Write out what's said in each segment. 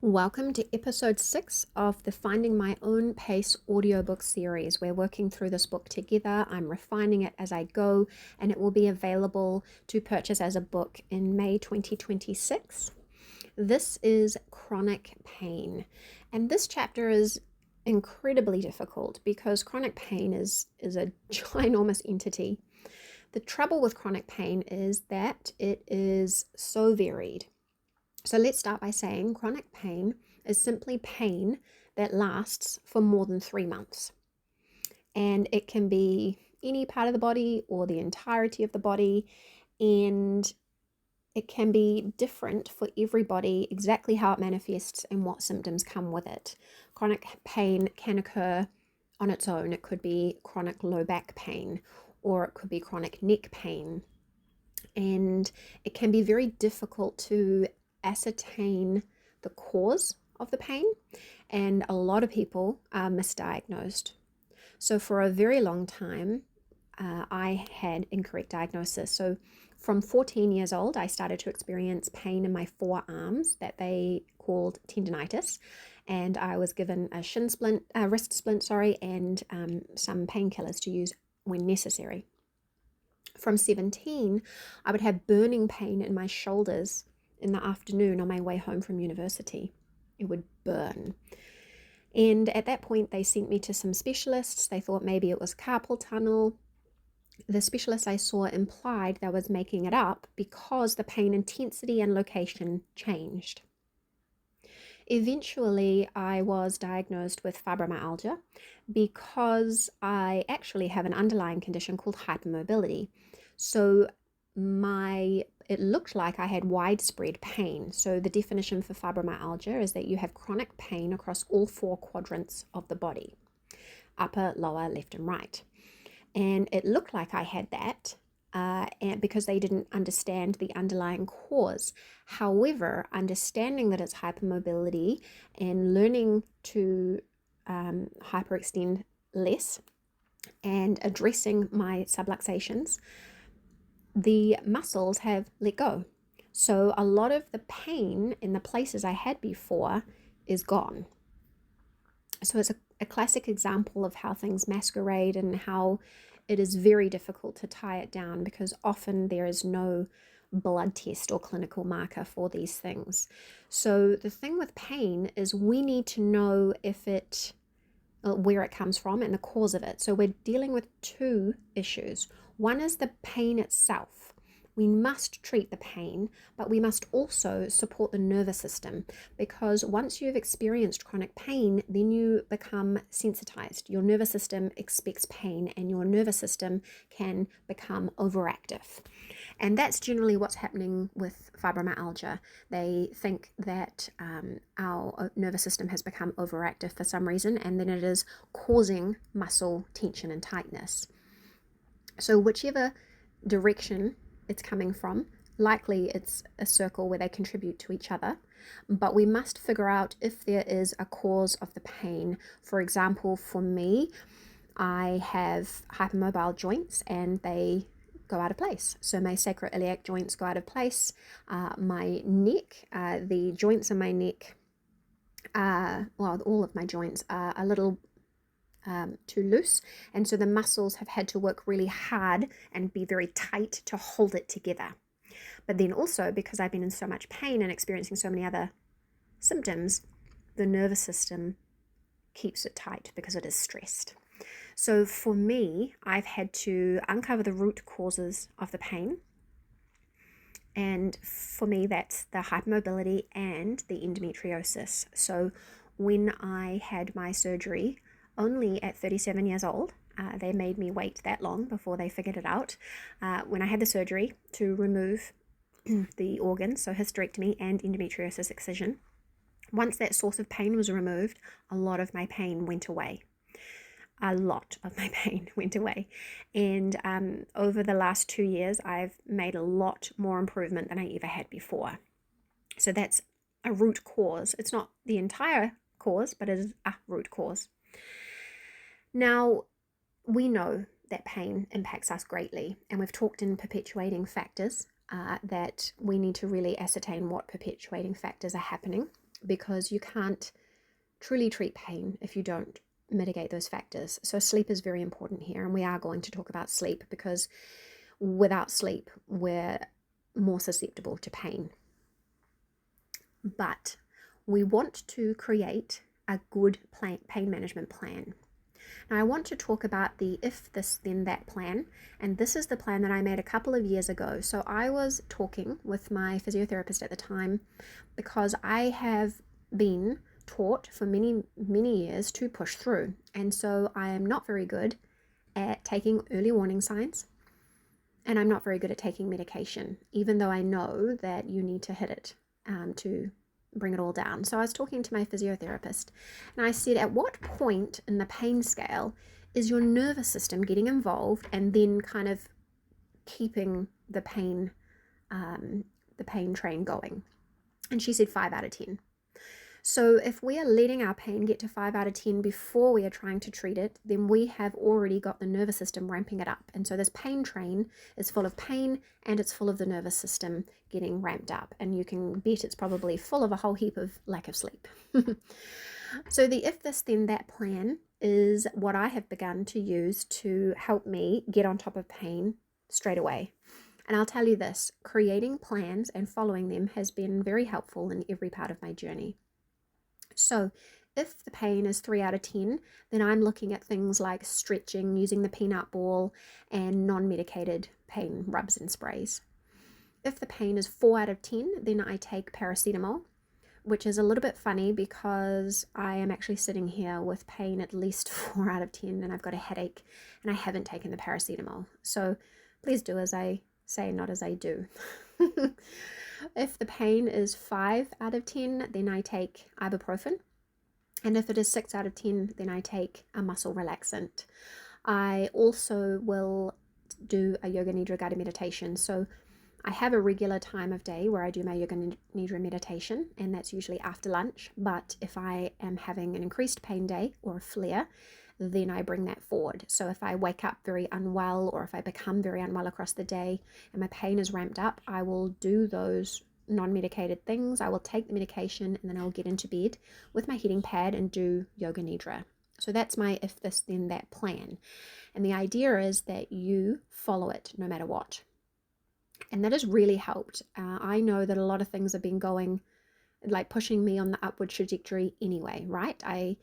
Welcome to episode 6 of the Finding My Own Pace audiobook series. We're working through this book together. I'm refining it as I go, and it will be available to purchase as a book in May 2026. This is chronic pain, and this chapter is incredibly difficult because chronic pain is a ginormous entity. The trouble with chronic pain is that it is so varied. So let's start by saying chronic pain is simply pain that lasts for more than 3 months. And it can be any part of the body or the entirety of the body. And it can be different for everybody, exactly how it manifests and what symptoms come with it. Chronic pain can occur on its own. It could be chronic low back pain, or it could be chronic neck pain. And it can be very difficult to ascertain the cause of the pain, and a lot of people are misdiagnosed. So for a very long time, I had incorrect diagnosis. So from 14 years old, I started to experience pain in my forearms that they called tendinitis, and I was given a wrist splint, and some painkillers to use when necessary. From 17, I would have burning pain in my shoulders in the afternoon on my way home from university. It would burn. And at that point, they sent me to some specialists. They thought maybe it was carpal tunnel. The specialist I saw implied that I was making it up because the pain intensity and location changed. Eventually, I was diagnosed with fibromyalgia because I actually have an underlying condition called hypermobility. So it looked like I had widespread pain. So the definition for fibromyalgia is that you have chronic pain across all 4 quadrants of the body: upper, lower, left, and right. And it looked like I had that and because they didn't understand the underlying cause. However, understanding that it's hypermobility and learning to hyperextend less and addressing my subluxations, the muscles have let go. So a lot of the pain in the places I had before is gone. So it's a classic example of how things masquerade and how it is very difficult to tie it down because often there is no blood test or clinical marker for these things. So the thing with pain is we need to know where it comes from and the cause of it. So we're dealing with 2 issues. One is the pain itself. We must treat the pain, but we must also support the nervous system, because once you've experienced chronic pain, then you become sensitized. Your nervous system expects pain, and your nervous system can become overactive. And that's generally what's happening with fibromyalgia. They think that our nervous system has become overactive for some reason, and then it is causing muscle tension and tightness. So whichever direction it's coming from, likely it's a circle where they contribute to each other, but we must figure out if there is a cause of the pain. For example, for me, I have hypermobile joints and they go out of place. So my sacroiliac joints go out of place. My neck, the joints in my neck, all of my joints are a little too loose, and so the muscles have had to work really hard and be very tight to hold it together. But then also, because I've been in so much pain and experiencing so many other symptoms, the nervous system keeps it tight because it is stressed. So for me, I've had to uncover the root causes of the pain. And for me, that's the hypermobility and the endometriosis. So when I had my surgery, only at 37 years old, they made me wait that long before they figured it out. When I had the surgery to remove the organs, so hysterectomy and endometriosis excision, once that source of pain was removed, a lot of my pain went away. And over the last 2 years, I've made a lot more improvement than I ever had before. So that's a root cause. It's not the entire cause, but it is a root cause. Now, we know that pain impacts us greatly, and we've talked in perpetuating factors that we need to really ascertain what perpetuating factors are happening. because you can't truly treat pain if you don't mitigate those factors. So sleep is very important here, and we are going to talk about sleep because without sleep, we're more susceptible to pain. But we want to create a good pain management plan. Now, I want to talk about the if this then that plan, and this is the plan that I made a couple of years ago. So I was talking with my physiotherapist at the time because I have been taught for many, many years to push through, and so I am not very good at taking early warning signs, and I'm not very good at taking medication, even though I know that you need to hit it to bring it all down. So I was talking to my physiotherapist, and I said, at what point in the pain scale is your nervous system getting involved and then kind of keeping the pain train going? And she said 5 out of 10. So if we are letting our pain get to 5 out of 10 before we are trying to treat it, then we have already got the nervous system ramping it up. And so this pain train is full of pain, and it's full of the nervous system getting ramped up. And you can bet it's probably full of a whole heap of lack of sleep. So the if this then that plan is what I have begun to use to help me get on top of pain straight away. And I'll tell you this, creating plans and following them has been very helpful in every part of my journey. So if the pain is 3 out of 10, then I'm looking at things like stretching, using the peanut ball, and non-medicated pain rubs and sprays. If the pain is 4 out of 10, then I take paracetamol, which is a little bit funny because I am actually sitting here with pain at least 4 out of 10, and I've got a headache, and I haven't taken the paracetamol. So please do as I say, not as I do. If the pain is 5 out of 10, then I take ibuprofen. And if it is 6 out of 10, then I take a muscle relaxant. I also will do a Yoga Nidra guided meditation. So I have a regular time of day where I do my Yoga Nidra meditation, and that's usually after lunch. But if I am having an increased pain day or a flare, then I bring that forward. So if I wake up very unwell, or if I become very unwell across the day and my pain is ramped up, I will do those non-medicated things. I will take the medication, and then I'll get into bed with my heating pad and do Yoga Nidra. So that's my if this then that plan. And the idea is that you follow it no matter what. And that has really helped. I know that a lot of things have been going, like pushing me on the upward trajectory anyway, right? I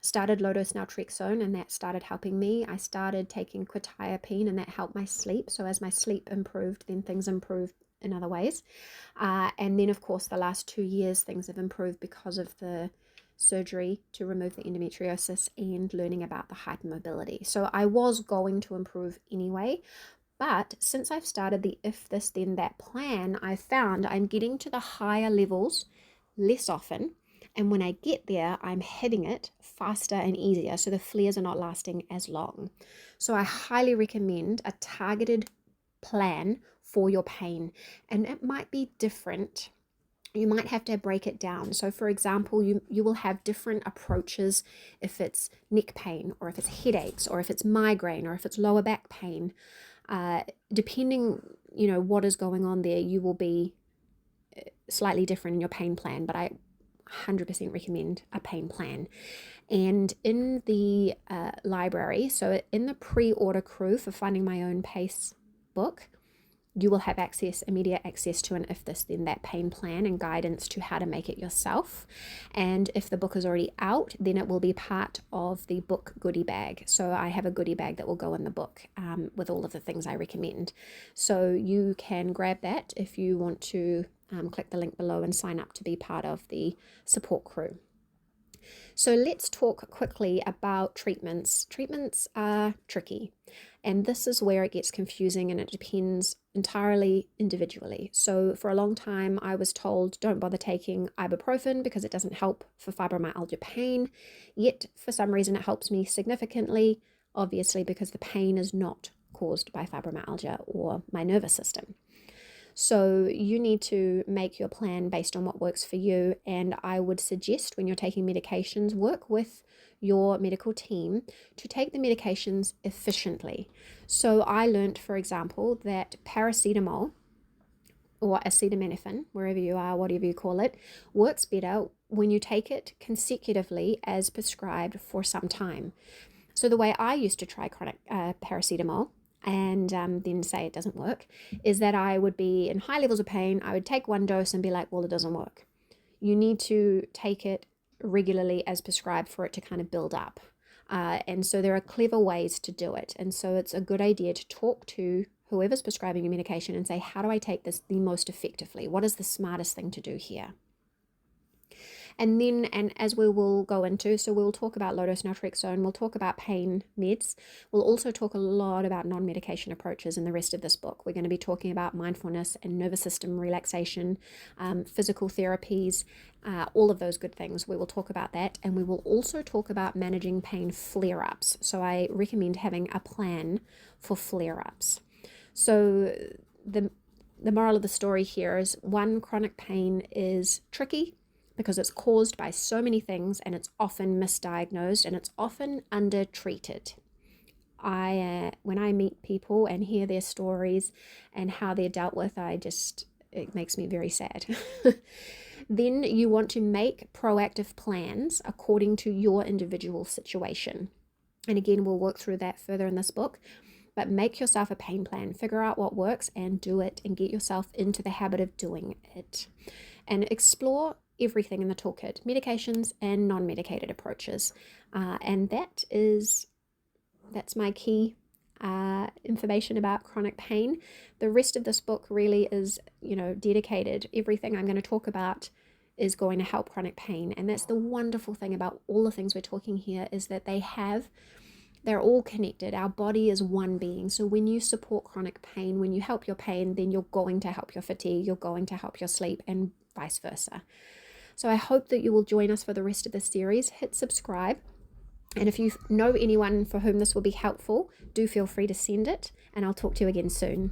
started low-dose naltrexone, and that started helping me. I started taking quetiapine, and that helped my sleep. So as my sleep improved, then things improved in other ways. And then, of course, the last 2 years, things have improved because of the surgery to remove the endometriosis and learning about the hypermobility. So I was going to improve anyway. But since I've started the if this then that plan, I found I'm getting to the higher levels less often. And when I get there, I'm hitting it faster and easier, so the flares are not lasting as long. So I highly recommend a targeted plan for your pain, and it might be different. You might have to break it down. So for example, you will have different approaches if it's neck pain, or if it's headaches, or if it's migraine, or if it's lower back pain. Depending, what is going on there, you will be slightly different in your pain plan, but I 100% recommend a pain plan. And in the library, so in the pre-order crew for Finding My Own Pace book, you will have immediate access to an if this then that pain plan and guidance to how to make it yourself. And if the book is already out, then it will be part of the book goodie bag. So I have a goodie bag that will go in the book with all of the things I recommend. So you can grab that if you want to click the link below and sign up to be part of the support crew. So let's talk quickly about treatments. Treatments are tricky, and this is where it gets confusing, and it depends entirely individually. So for a long time, I was told don't bother taking ibuprofen because it doesn't help for fibromyalgia pain, yet for some reason it helps me significantly, obviously because the pain is not caused by fibromyalgia or my nervous system. So you need to make your plan based on what works for you. And I would suggest when you're taking medications, work with your medical team to take the medications efficiently. So I learned, for example, that paracetamol or acetaminophen, wherever you are, whatever you call it, works better when you take it consecutively as prescribed for some time. So the way I used to try chronic paracetamol and then say it doesn't work is that I would be in high levels of pain. I would take one dose and be like, well, it doesn't work. You need to take it regularly as prescribed for it to kind of build up. And so there are clever ways to do it. And so it's a good idea to talk to whoever's prescribing your medication and say, how do I take this the most effectively? What is the smartest thing to do here? And then, and as we will go into, so we'll talk about low-dose naltrexone, we'll talk about pain meds. We'll also talk a lot about non-medication approaches in the rest of this book. We're going to be talking about mindfulness and nervous system relaxation, physical therapies, all of those good things. We will talk about that, and we will also talk about managing pain flare-ups. So I recommend having a plan for flare-ups. So the moral of the story here is, one, chronic pain is tricky because it's caused by so many things, and it's often misdiagnosed, and it's often undertreated. When I meet people and hear their stories and how they're dealt with, it makes me very sad. Then you want to make proactive plans according to your individual situation. And again, we'll work through that further in this book. But make yourself a pain plan, figure out what works and do it, and get yourself into the habit of doing it. And explore everything in the toolkit, medications and non-medicated approaches. And that's my key information about chronic pain. The rest of this book really is, dedicated. Everything I'm going to talk about is going to help chronic pain. And that's the wonderful thing about all the things we're talking here, is that they're all connected. Our body is one being. So when you support chronic pain, when you help your pain, then you're going to help your fatigue, you're going to help your sleep, and vice versa. So I hope that you will join us for the rest of the series. Hit subscribe. And if you know anyone for whom this will be helpful, do feel free to send it. And I'll talk to you again soon.